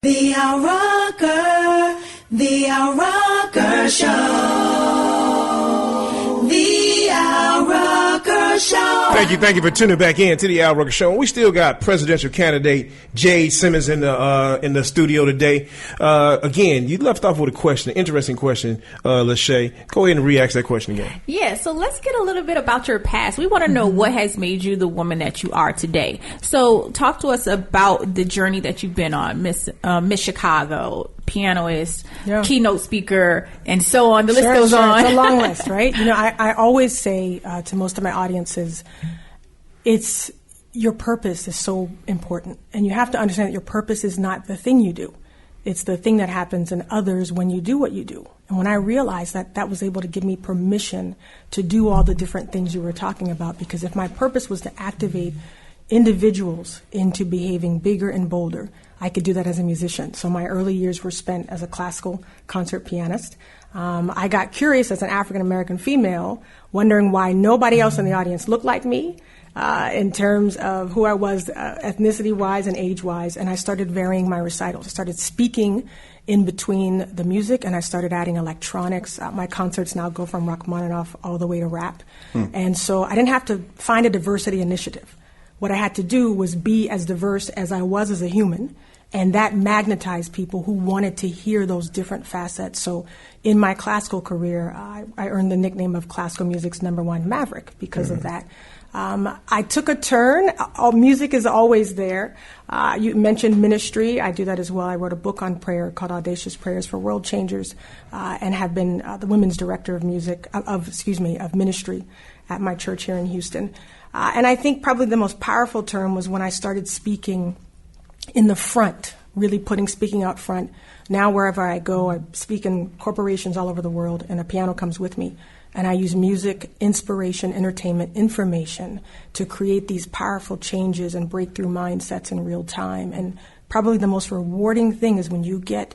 The Al Rocker Show. The Al Rocker Show. Thank you for tuning back in to the Al Rocker Show. We still got presidential candidate Jade Simmons in the studio today. Again, you left off with a question, an interesting question, Lachey. Go ahead and re-ask that question again. Yeah, so let's get a little bit about your past. We want to know what has made you the woman that you are today. So talk to us about the journey that you've been on, Miss Chicago, pianist, keynote speaker, and so on. The list goes on. It's a long list, right? You know, I always say to most of my audiences, it's your purpose is so important. And you have to understand that your purpose is not the thing you do. It's the thing that happens in others when you do what you do. And when I realized that, that was able to give me permission to do all the different things you were talking about. Because if my purpose was to activate individuals into behaving bigger and bolder, I could do that as a musician. So my early years were spent as a classical concert pianist. I got curious as an African-American female, wondering why nobody else in the audience looked like me in terms of who I was ethnicity-wise and age-wise, and I started varying my recitals. I started speaking in between the music, and I started adding electronics. My concerts now go from Rachmaninoff all the way to rap. And so I didn't have to find a diversity initiative. What I had to do was be as diverse as I was as a human, and that magnetized people who wanted to hear those different facets. So in my classical career, I earned the nickname of classical music's #1 maverick because of that. I took a turn. Music is always there. You mentioned ministry. I do that as well. I wrote a book on prayer called Audacious Prayers for World Changers, and have been the women's director of ministry at my church here in Houston. And I think probably the most powerful term was when I started speaking in the front, really speaking out front. Now wherever I go, I speak in corporations all over the world, and a piano comes with me. And I use music, inspiration, entertainment, information to create these powerful changes and breakthrough mindsets in real time. And probably the most rewarding thing is when you get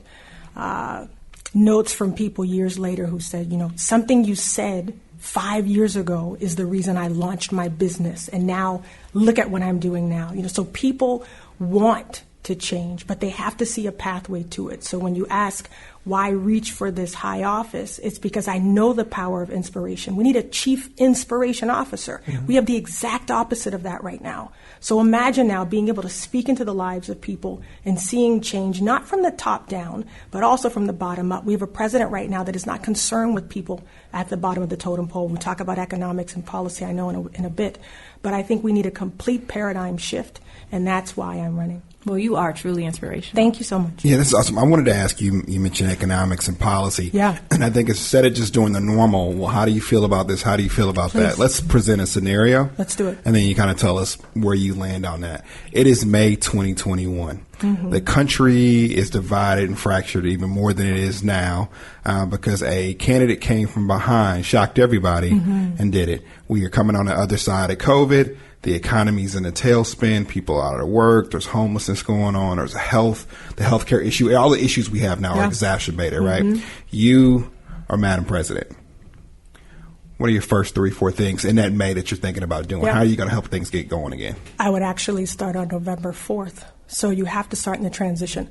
notes from people years later who said, something you said 5 years ago is the reason I launched my business. And now look at what I'm doing now. So people want to change, but they have to see a pathway to it. So when you ask why reach for this high office, it's because I know the power of inspiration. We need a chief inspiration officer. Mm-hmm. We have the exact opposite of that right now. So imagine now being able to speak into the lives of people and seeing change, not from the top down, but also from the bottom up. We have a president right now that is not concerned with people at the bottom of the totem pole. We'll talk about economics and policy, I know, in a bit. But I think we need a complete paradigm shift, and that's why I'm running. Well, you are truly inspirational. Thank you so much. Yeah, this is awesome. I wanted to ask you, you mentioned economics and policy. Yeah. And I think instead of just doing the normal, well, how do you feel about this? How do you feel about that? Let's present a scenario. Let's do it. And then you kind of tell us where you land on that. It is May 2021. Mm-hmm. The country is divided and fractured even more than it is now because a candidate came from behind, shocked everybody, and did it. We are coming on the other side of COVID. The economy's in a tailspin. People out of work. There's homelessness going on. There's the healthcare issue. All the issues we have now are exacerbated, right? You are Madam President. What are your first 3-4 things in that May that you're thinking about doing? How are you going to help things get going again? I would actually start on November 4th. So you have to start in the transition.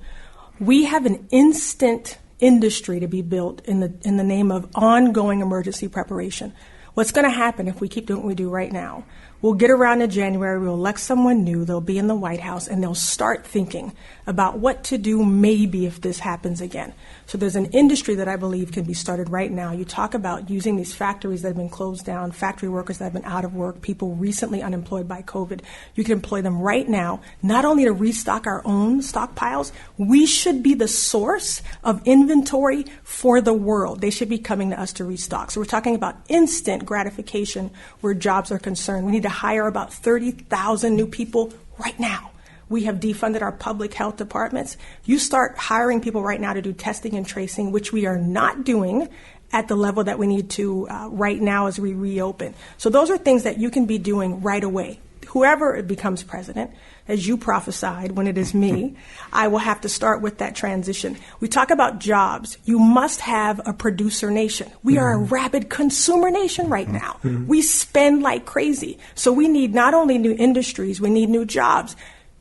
We have an instant industry to be built in the name of ongoing emergency preparation. What's going to happen if we keep doing what we do right now? We'll get around in January, we'll elect someone new, they'll be in the White House, and they'll start thinking about what to do maybe if this happens again. So there's an industry that I believe can be started right now. You talk about using these factories that have been closed down, factory workers that have been out of work, people recently unemployed by COVID. You can employ them right now, not only to restock our own stockpiles, we should be the source of inventory for the world. They should be coming to us to restock. So we're talking about instant gratification where jobs are concerned. We need to hire about 30,000 new people right now. We have defunded our public health departments. You start hiring people right now to do testing and tracing, which we are not doing at the level that we need to right now as we reopen. So those are things that you can be doing right away. Whoever becomes president, as you prophesied when it is me, I will have to start with that transition. We talk about jobs. You must have a producer nation. We are a rabid consumer nation right now. We spend like crazy. So we need not only new industries, we need new jobs.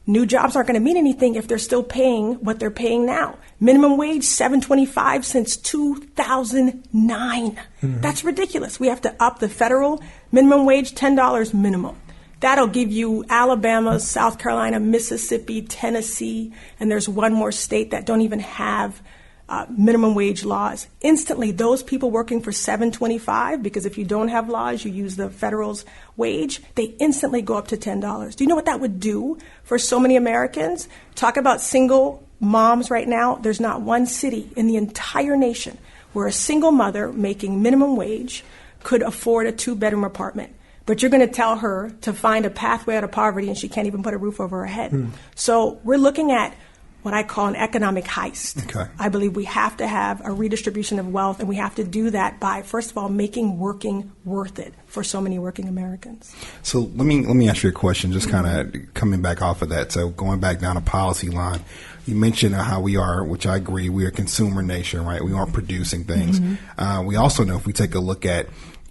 New jobs aren't going to mean anything if they're still paying what they're paying now. Minimum wage, $7.25 since 2009. That's ridiculous. We have to up the federal minimum wage, $10 minimum. That'll give you Alabama, South Carolina, Mississippi, Tennessee, and there's one more state that don't even have minimum wage laws. Instantly, those people working for $7.25, because if you don't have laws, you use the federal's wage, they instantly go up to $10. Do you know what that would do for so many Americans? Talk about single moms right now. There's not one city in the entire nation where a single mother making minimum wage could afford a 2-bedroom apartment. But you're going to tell her to find a pathway out of poverty and she can't even put a roof over her head. So we're looking at what I call an economic heist. Okay. I believe we have to have a redistribution of wealth, and we have to do that by, first of all, making working worth it for so many working Americans. So let me ask you a question, just kind of coming back off of that. So going back down a policy line, you mentioned how we are, which I agree, we are a consumer nation, right? We aren't producing things. We also know if we take a look at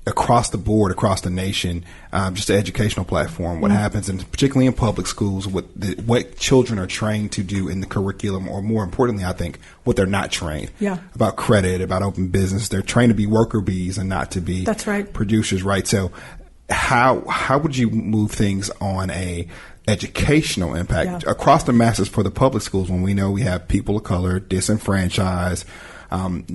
across the board, across the nation, just the educational platform, what happens, and particularly in public schools, what children are trained to do in the curriculum, or more importantly, I think, what they're not trained about credit, about open business. They're trained to be worker bees and not to be producers, right? So how would you move things on a educational impact across the masses for the public schools when we know we have people of color, disenfranchised,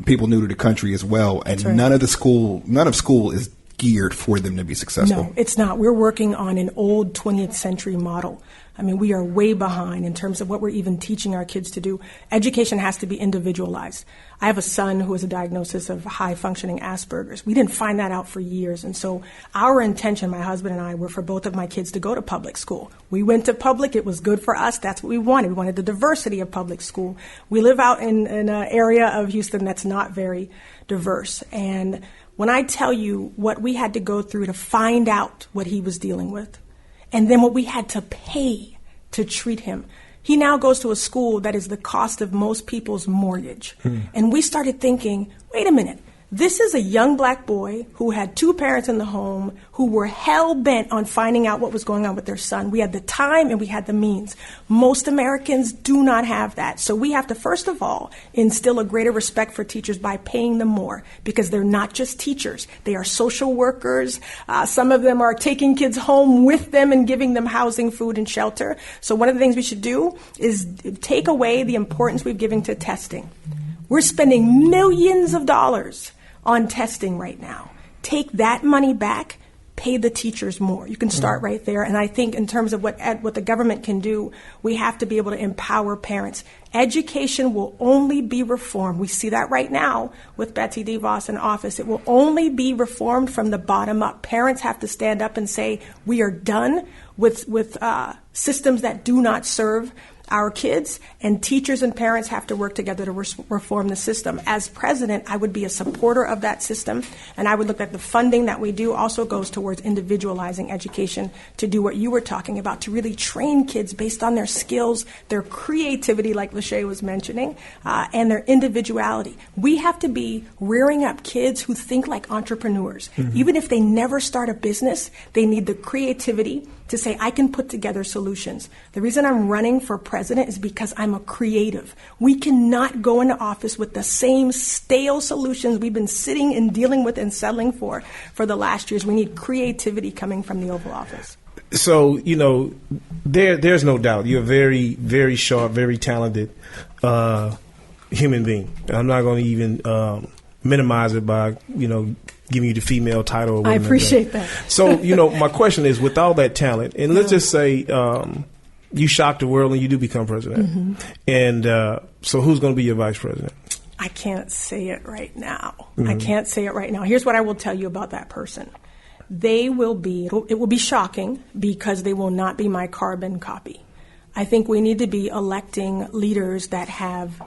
people new to the country as well, and none of school is geared for them to be successful? No, it's not. We're working on an old 20th century model. I mean, we are way behind in terms of what we're even teaching our kids to do. Education has to be individualized. I have a son who has a diagnosis of high-functioning Asperger's. We didn't find that out for years. And so our intention, my husband and I, were for both of my kids to go to public school. We went to public. It was good for us. That's what we wanted. We wanted the diversity of public school. We live out in an area of Houston that's not very diverse. And when I tell you what we had to go through to find out what he was dealing with, and then what we had to pay to treat him. He now goes to a school that is the cost of most people's mortgage. And we started thinking, wait a minute, this is a young black boy who had 2 parents in the home who were hell-bent on finding out what was going on with their son. We had the time and we had the means. Most Americans do not have that. So we have to, first of all, instill a greater respect for teachers by paying them more, because they're not just teachers. They are social workers. Some of them are taking kids home with them and giving them housing, food, and shelter. So one of the things we should do is take away the importance we've given to testing. We're spending millions of dollars on testing right now. Take that money back, pay the teachers more. You can start right there. And I think in terms of what the government can do, we have to be able to empower parents. Education will only be reformed. We see that right now with Betsy DeVos in office. It will only be reformed from the bottom up. Parents have to stand up and say, we are done with systems that do not serve our kids, and teachers and parents have to work together to reform the system. As president, I would be a supporter of that system, and I would look at the funding that we do also goes towards individualizing education to do what you were talking about, to really train kids based on their skills, their creativity, like Lachey was mentioning, and their individuality. We have to be rearing up kids who think like entrepreneurs. Even if they never start a business, they need the creativity to say, I can put together solutions. The reason I'm running for president is because I'm a creative. We cannot go into office with the same stale solutions we've been sitting and dealing with and settling for the last years. We need creativity coming from the Oval Office. So, there's no doubt you're a very, very sharp, very talented human being. I'm not going to even minimize it by, giving you the female title. Or I appreciate that. So, my question is, with all that talent, and let's just say you shock the world and you do become president. And so who's going to be your vice president? I can't say it right now. I can't say it right now. Here's what I will tell you about that person. It will be shocking because they will not be my carbon copy. I think we need to be electing leaders that have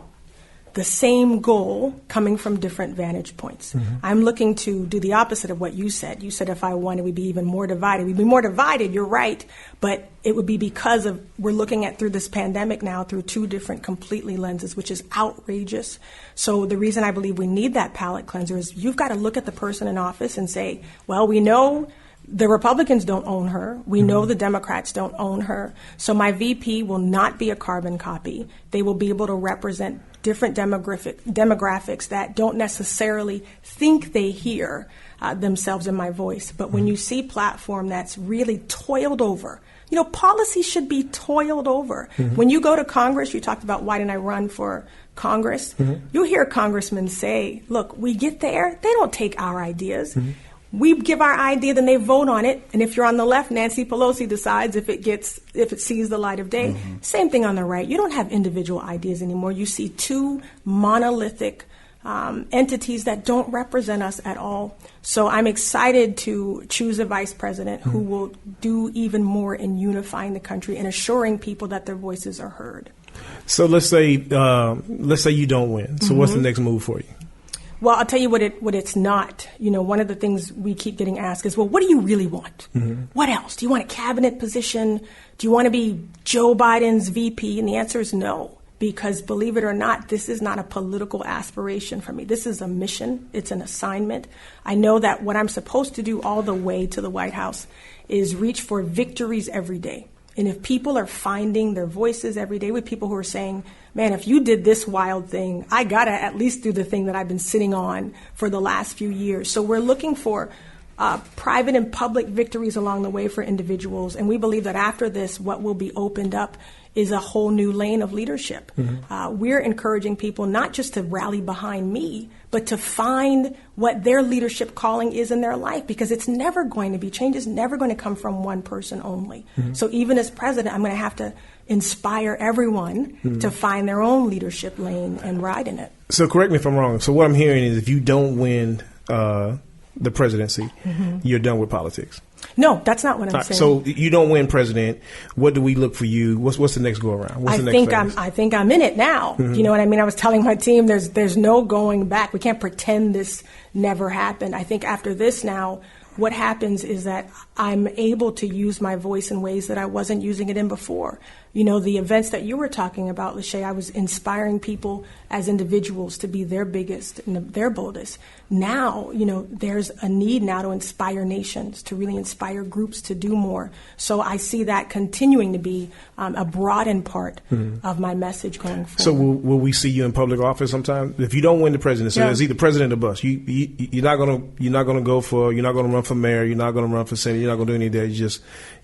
the same goal coming from different vantage points. I'm looking to do the opposite of what you said. You said if I won, it would be even more divided. We'd be more divided, you're right, but it would be because of we're looking at through this pandemic now through 2 different completely lenses, which is outrageous. So the reason I believe we need that palate cleanser is you've got to look at the person in office and say, well, we know The Republicans don't own her. We know the Democrats don't own her. So my VP will not be a carbon copy. They will be able to represent different demographics that don't necessarily think they hear themselves in my voice. But when you see platform that's really toiled over, policy should be toiled over. When you go to Congress, you talked about why didn't I run for Congress? You'll hear congressmen say, look, we get there, they don't take our ideas. We give our idea, then they vote on it. And if you're on the left, Nancy Pelosi decides if it sees the light of day. Same thing on the right. You don't have individual ideas anymore. You see two monolithic entities that don't represent us at all. So I'm excited to choose a vice president who will do even more in unifying the country and assuring people that their voices are heard. So let's say you don't win. So what's the next move for you? Well, I'll tell you what it's not. One of the things we keep getting asked is, well, what do you really want? What else? Do you want a cabinet position? Do you want to be Joe Biden's VP? And the answer is no, because believe it or not, this is not a political aspiration for me. This is a mission. It's an assignment. I know that what I'm supposed to do all the way to the White House is reach for victories every day. And if people are finding their voices every day with people who are saying, man, if you did this wild thing, I got to at least do the thing that I've been sitting on for the last few years. So we're looking for private and public victories along the way for individuals. And we believe that after this, what will be opened up is a whole new lane of leadership. We're encouraging people not just to rally behind me, but to find what their leadership calling is in their life, because it's never going to be, change is never going to come from one person only. So even as president, I'm going to have to inspire everyone to find their own leadership lane and ride in it. So correct me if I'm wrong. So what I'm hearing is if you don't win the presidency, you're done with politics. No, that's not what I'm saying. So you don't win president. What do we look for you? What's the next go around? What's the next phase? I think I'm in it now. You know what I mean? I was telling my team there's no going back. We can't pretend this never happened. I think after this now, what happens is that I'm able to use my voice in ways that I wasn't using it in before. The events that you were talking about, Lachey, I was inspiring people as individuals to be their biggest and their boldest. Now, there's a need now to inspire nations, to really inspire groups to do more. So I see that continuing to be a broadened part of my message going forward. So will we see you in public office sometime? If you don't win the presidency, it's either president or bust. You're not gonna run for mayor. You're not gonna run for senate. You're not gonna do any of that. You're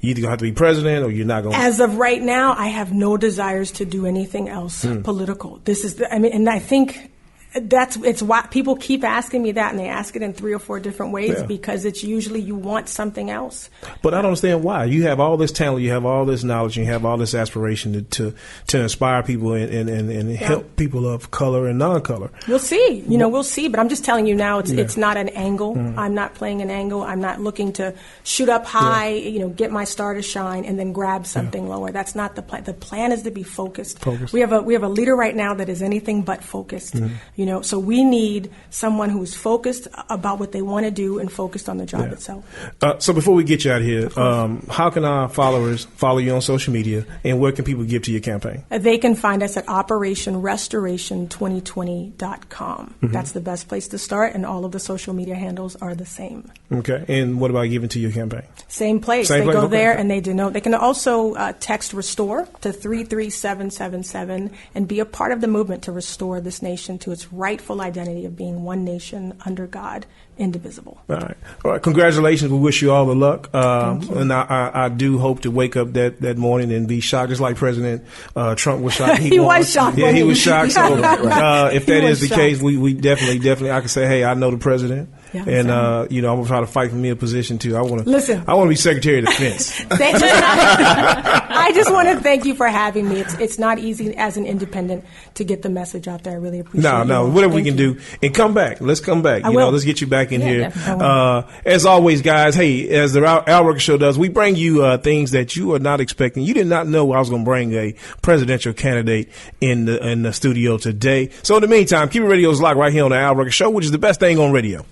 either gonna have to be president or you're not gonna. As of right now, I have no desires to do anything else political. This is, and I think it's why people keep asking me that, and they ask it in 3 or 4 different ways because it's usually you want something else. But I don't understand why. You have all this talent, you have all this knowledge, you have all this aspiration to inspire people and help people of color and non-color. We'll see. We'll see. But I'm just telling you now, it's not an angle. I'm not playing an angle. I'm not looking to shoot up high, get my star to shine and then grab something lower. That's not the plan. The plan is to be focused. We have a leader right now that is anything but focused. So we need someone who's focused about what they want to do and focused on the job itself. So before we get you out of here, how can our followers follow you on social media, and where can people give to your campaign? They can find us at OperationRestoration2020.com. That's the best place to start, and all of the social media handles are the same. Okay. And what about giving to your campaign? Same place. They go there and they denote. They can also text RESTORE to 33777 and be a part of the movement to restore this nation to its rightful identity of being one nation under God, indivisible. All right. Congratulations. We wish you all the luck. And I do hope to wake up that morning and be shocked, just like President Trump was shocked. He was shocked. Yeah, he was shocked. So if that is the case, we definitely, I can say, hey, I know the president. Yeah, and I'm gonna try to fight for me a position too. I want to be Secretary of Defense. I just want to thank you for having me. It's not easy as an independent to get the message out there. I really appreciate it. No, whatever we can do, and come back. Let's come back. Let's get you back in here. As always, guys. Hey, as the Al Roker Show does, we bring you things that you are not expecting. You did not know I was going to bring a presidential candidate in the studio today. So in the meantime, keep your radios locked right here on the Al Roker Show, which is the best thing on radio.